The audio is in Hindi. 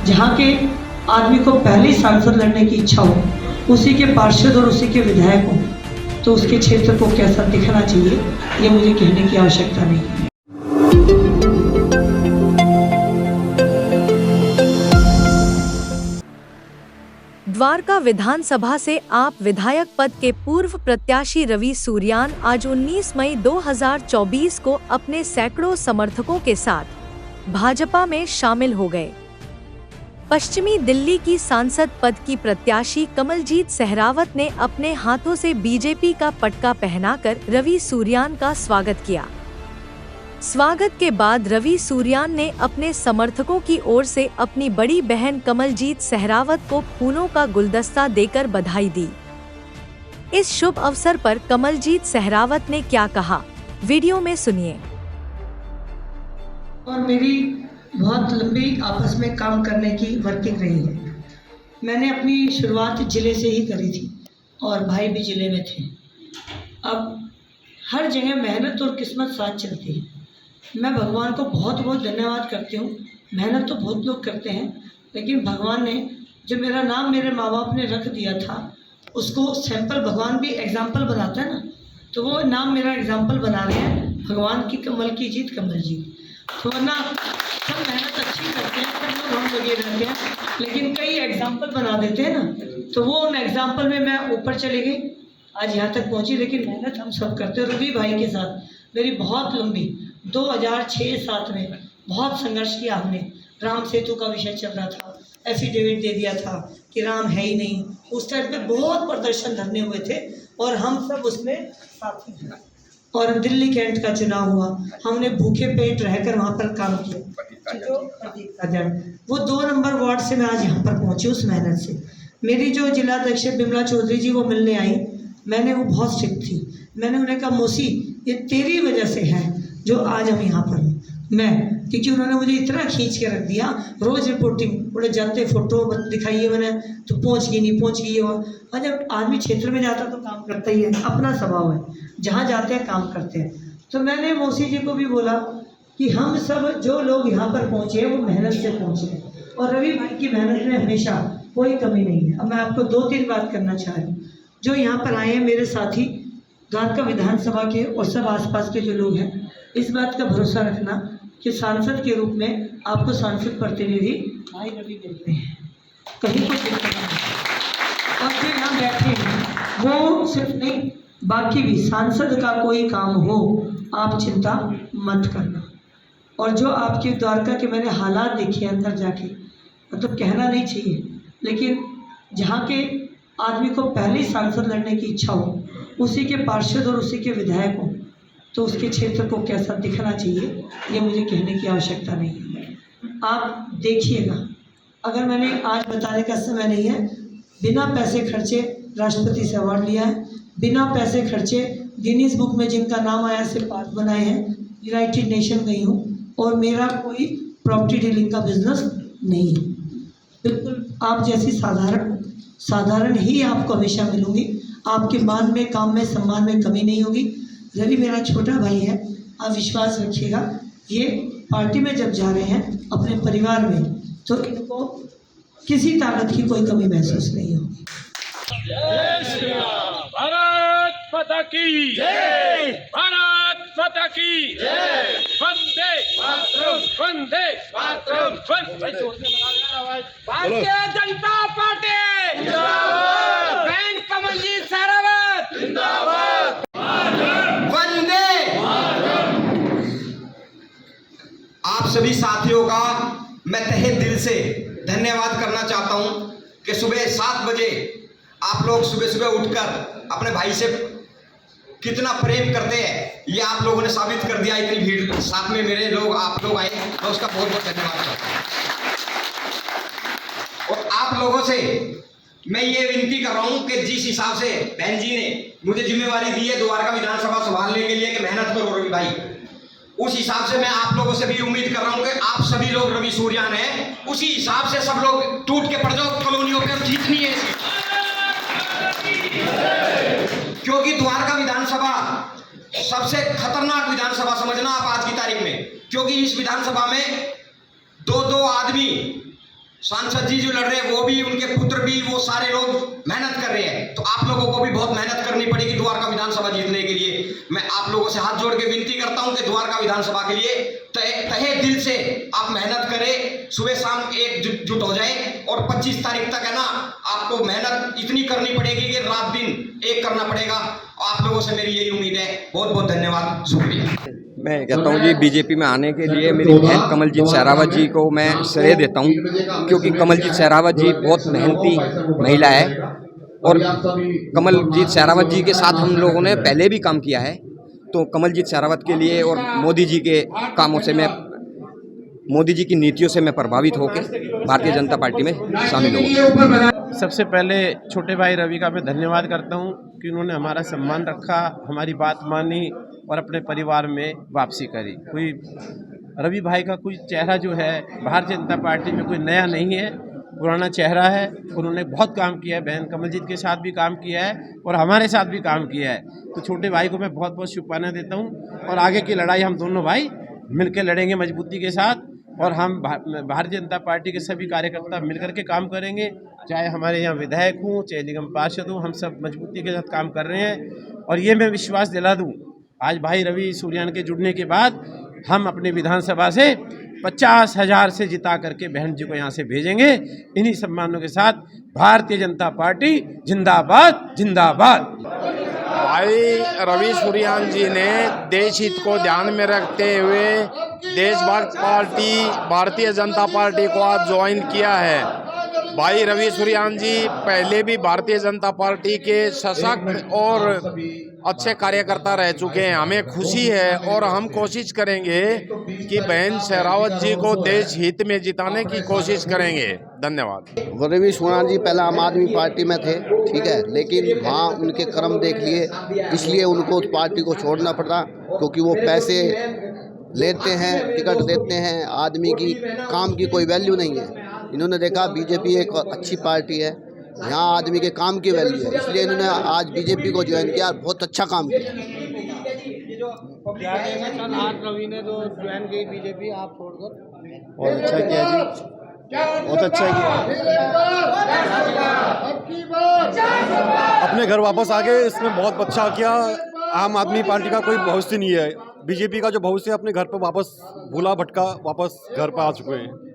जहाँ के आदमी को पहले ही सांसद लड़ने की इच्छा हो, उसी के पार्षद और उसी के विधायक हो, तो उसके क्षेत्र को कैसा दिखना चाहिए ये मुझे कहने की आवश्यकता नहीं है। द्वारका विधानसभा से आप विधायक पद के पूर्व प्रत्याशी रवि सूर्यान आज 19 मई 2024 को अपने सैकड़ों समर्थकों के साथ भाजपा में शामिल हो गए। पश्चिमी दिल्ली की सांसद पद की प्रत्याशी कमलजीत सहरावत ने अपने हाथों से बीजेपी का पटका पहनाकर रवि सूर्यान का स्वागत किया। स्वागत के बाद रवि सूर्यान ने अपने समर्थकों की ओर से अपनी बड़ी बहन कमलजीत सहरावत को फूलों का गुलदस्ता देकर बधाई दी। इस शुभ अवसर पर कमलजीत सहरावत ने क्या कहा, वीडियो में सुनिए। और मेरी बहुत लंबी आपस में काम करने की वर्किंग रही है। मैंने अपनी शुरुआत जिले से ही करी थी और भाई भी जिले में थे। अब हर जगह मेहनत और किस्मत साथ चलती है। मैं भगवान को बहुत बहुत धन्यवाद करती हूँ। मेहनत तो बहुत लोग करते हैं, लेकिन भगवान ने जो मेरा नाम मेरे माँ बाप ने रख दिया था, उसको सैंपल भगवान भी एग्जाम्पल बनाता है ना, तो वो नाम मेरा एग्जाम्पल बना रहे हैं, भगवान की कमल की जीत कमल जीत। तो वरना सब मेहनत अच्छी करते हैं, सब लोग हम लगे रहते हैं, लेकिन कई एग्जाम्पल बना देते हैं ना, तो वो उन एग्जाम्पल में मैं ऊपर चली गई, आज यहाँ तक पहुँची। लेकिन मेहनत हम सब करते हैं। रवि भाई के साथ मेरी बहुत लंबी 2006-7 में बहुत संघर्ष किया हमने। राम सेतु का विषय चल रहा था, एफिडेविट दे दिया था कि राम है ही नहीं। उस टाइम पे बहुत प्रदर्शन धरने हुए थे और हम सब उसमें साथी थे। और दिल्ली कैंट का चुनाव हुआ, हमने भूखे पेट रहकर वहाँ पर काम किया। वो 2 नंबर वार्ड से मैं आज यहाँ पर पहुँची उस मेहनत से। मेरी जो जिला अध्यक्ष बिमला चौधरी जी वो मिलने आई, मैंने वो बहुत स्ट्रिक्ट थी। मैंने उन्हें कहा मौसी ये तेरी वजह से है जो आज हम यहाँ पर मैं, क्योंकि उन्होंने मुझे इतना खींच के रख दिया। रोज़ रिपोर्टिंग उड़े जाते, फोटो दिखाइए मैंने तो पहुँच गई नहीं पहुँच गई। और जब आदमी क्षेत्र में जाता तो काम करता ही है, अपना स्वभाव है, जहाँ जाते हैं काम करते हैं। तो मैंने मौसी जी को भी बोला कि हम सब जो लोग यहाँ पर पहुँचे हैं वो मेहनत से पहुँचे हैं और रवि भाई की मेहनत में हमेशा कोई कमी नहीं है। अब मैं आपको 2-3 बात करना चाह रही हूँ। जो यहाँ पर आए हैं मेरे साथी द्वारका विधानसभा के और सब आसपास के जो लोग हैं, इस बात का भरोसा रखना कि सांसद के रूप में आपको सांसद प्रतिनिधि भाई रवि मिलते हैं, कहीं कोई दिक्कत नहीं। और जो यहाँ बैठे हैं वो सिर्फ नहीं, बाकी भी सांसद का कोई काम हो आप चिंता मत करना। और जो आपके द्वारका के मैंने हालात देखे अंदर जाके, मतलब कहना नहीं चाहिए, लेकिन जहाँ के आदमी को पहले ही सांसद लड़ने की इच्छा हो, उसी के पार्षद और उसी के विधायक हो, तो उसके क्षेत्र को कैसा दिखना चाहिए ये मुझे कहने की आवश्यकता नहीं है। आप देखिएगा, अगर मैंने आज बताने का समय नहीं है, बिना पैसे खर्चे राष्ट्रपति से अवार्ड लिया है, बिना पैसे खर्चे गिनीज बुक में जिनका नाम आया से पार्ट बनाए हैं, यूनाइटेड नेशन गई हूँ, और मेरा कोई प्रॉपर्टी डीलिंग का बिजनेस नहीं है। बिल्कुल आप जैसी साधारण ही आपको हमेशा मिलूंगी। आपके मान में, काम में, सम्मान में कमी नहीं होगी। रवि मेरा छोटा भाई है, आप विश्वास रखिएगा। ये पार्टी में जब जा रहे हैं अपने परिवार में, तो इनको किसी ताकत की कोई कमी महसूस नहीं होगी। भारत माता की जय, भारत माता की जय, वंदे मातरम, वंदे मातरम, भारतीय जनता पार्टी जिंदाबाद, बहन कमलजीत सहरावत जिंदाबाद, वंदे मातरम। आप सभी साथियों का मैं तहे दिल से धन्यवाद करना चाहता हूं कि सुबह 7 बजे आप लोग सुबह उठकर अपने भाई से कितना प्रेम करते हैं, ये आप लोगों ने साबित कर दिया। इतनी भीड़ साथ में मेरे लोग, आप लोग आए, मैं उसका बहुत बहुत धन्यवाद करता हूं। और आप लोगों से मैं ये विनती कर रहा हूं कि जिस हिसाब से बहन जी ने मुझे जिम्मेवारी दी है द्वारका विधानसभा संभालने के लिए कि मेहनत करो रवि भाई, उस हिसाब से मैं आप लोगों से भी उम्मीद कर रहा हूं कि आप सभी लोग रवि सूर्यान हैं, उसी हिसाब से सब लोग टूट के पड़ जाओ कॉलोनियों पर, जीतनी है इसी। क्योंकि द्वारका विधानसभा सबसे खतरनाक विधानसभा समझना आप आज की तारीख में, क्योंकि इस विधानसभा में 2-2 आदमी सांसद जी जो लड़ रहे हैं वो भी, उनके पुत्र भी, वो सारे लोग मेहनत कर रहे हैं। तो आप लोगों को भी बहुत मेहनत करनी पड़ेगी द्वारका विधानसभा जीतने के लिए। मैं आप लोगों से हाथ जोड़ के विनती करता हूं कि द्वारका विधानसभा के लिए तहे दिल से आप मेहनत करें, सुबह शाम एकजुट हो जाए। और 25 तारीख तक है ना, आपको मेहनत इतनी करनी पड़ेगी कि रात दिन एक करना पड़ेगा। आप लोगों से मेरी यही उम्मीद है। बहुत बहुत धन्यवाद, शुक्रिया। मैं कहता हूँ जी, बीजेपी में आने के लिए मेरी बहन कमलजीत सहरावत जी को मैं श्रेय देता हूँ, क्योंकि कमलजीत सहरावत जी बहुत मेहनती महिला है। और कमलजीत सहरावत जी के साथ हम लोगों ने पहले भी काम किया है। तो कमलजीत सहरावत के लिए और मोदी जी के कामों से मैं, मोदी जी की नीतियों से मैं प्रभावित होकर भारतीय जनता पार्टी में शामिल हूँ। सबसे पहले छोटे भाई रवि का मैं धन्यवाद करता हूं कि उन्होंने हमारा सम्मान रखा, हमारी बात मानी और अपने परिवार में वापसी करी। कोई रवि भाई का कोई चेहरा जो है भारतीय जनता पार्टी में कोई नया नहीं है, पुराना चेहरा है। उन्होंने बहुत काम किया है, बहन कमलजीत के साथ भी काम किया है और हमारे साथ भी काम किया है। तो छोटे भाई को मैं बहुत बहुत शुभकामनाएं देता हूँ और आगे की लड़ाई हम दोनों भाई मिलकर लड़ेंगे मजबूती के साथ। और हम भारतीय जनता पार्टी के सभी कार्यकर्ता मिलकर के काम करेंगे, चाहे हमारे यहाँ विधायक हों, चाहे निगम पार्षद हों, हम सब मजबूती के साथ काम कर रहे हैं। और ये मैं विश्वास दिला दूँ, आज भाई रवि सूर्यान के जुड़ने के बाद हम अपने विधानसभा से 50,000 से जिता करके बहन जी को यहाँ से भेजेंगे। इन्हीं सम्मानों के साथ भारतीय जनता पार्टी जिंदाबाद जिंदाबाद। भाई रवि सूर्यान जी ने देश हित को ध्यान में रखते हुए देशभक्त पार्टी भारतीय जनता पार्टी को आज ज्वाइन किया है। भाई रवि सूर्यान जी पहले भी भारतीय जनता पार्टी के सशक्त और अच्छे कार्यकर्ता रह चुके हैं। हमें खुशी है और हम कोशिश करेंगे कि बहन सहरावत जी को देश हित में जिताने की कोशिश करेंगे। धन्यवाद। रवि सूर्यान जी पहले आम आदमी पार्टी में थे, ठीक है, लेकिन वहाँ उनके कर्म देख लिए, इसलिए उनको उस पार्टी को छोड़ना पड़ा, क्योंकि वो पैसे लेते हैं, टिकट देते हैं, आदमी की काम की कोई वैल्यू नहीं है। इन्होंने देखा बीजेपी एक अच्छी पार्टी है, यहाँ आदमी के काम की वैल्यू है, इसलिए इन्होंने आज बीजेपी को ज्वाइन किया और बहुत अच्छा काम किया। रवि ने जो ज्वाइन की बीजेपी आप छोड़कर, बहुत अच्छा किया जी, बहुत अच्छा किया। अपने घर वापस आ गए, इसमें बहुत अच्छा किया। आम आदमी पार्टी का कोई भविष्य नहीं है, बीजेपी का जो भविष्य है अपने घर पर वापस भूला भटका वापस घर पर आ चुके हैं।